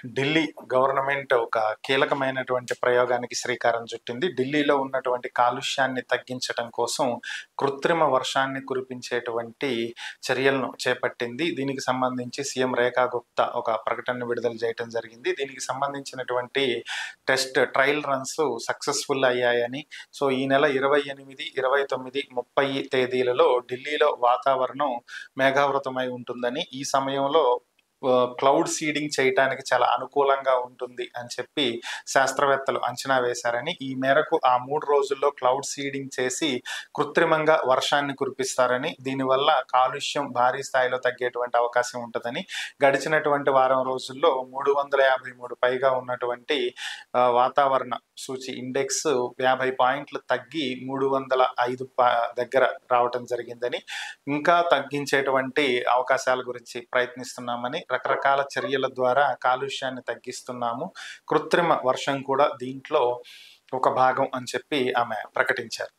Delhi government ఒక కీలకమైనటువంటి ప్రయోగానికి శ్రీకారం చుట్టింది. ఢిల్లీలో ఉన్నటువంటి కాలుష్యాన్ని తగ్గించడం కోసం కృత్రిమ వర్షాన్ని కురిపించేటువంటి చర్యలను చేపట్టింది. దీనికి సంబంధించి సీఎం రేఖా గుప్తా ఒక ప్రకటన విడుదల చేయడం జరిగింది. దీనికి సంబంధించినటువంటి ట్రయల్ రన్స్ సక్సెస్ఫుల్ అయ్యాయని, సో ఈ నెల 28, 29, 30 తేదీలలో ఢిల్లీలో వాతావరణం మేఘావృతమై ఉంటుందని, ఈ సమయంలో క్లౌడ్ సీడింగ్ చేయటానికి చాలా అనుకూలంగా ఉంటుంది అని చెప్పి శాస్త్రవేత్తలు అంచనా వేశారని, ఈ మేరకు ఆ 3 రోజుల్లో క్లౌడ్ సీడింగ్ చేసి కృత్రిమంగా వర్షాన్ని కురిపిస్తారని, దీనివల్ల కాలుష్యం భారీ స్థాయిలో తగ్గేటువంటి అవకాశం ఉంటుందని, గడిచినటువంటి వారం రోజుల్లో 353 పైగా ఉన్నటువంటి వాతావరణ సూచి ఇండెక్స్ 50 పాయింట్లు తగ్గి 305 దగ్గర రావటం జరిగిందని, ఇంకా తగ్గించేటువంటి అవకాశాల గురించి ప్రయత్నిస్తున్నామని, రకరకాల చర్యల ద్వారా కాలుష్యాన్ని తగ్గిస్తున్నాము, కృత్రిమ వర్షం కూడా దీంట్లో ఒక భాగం అని చెప్పి ఆమె ప్రకటించారు.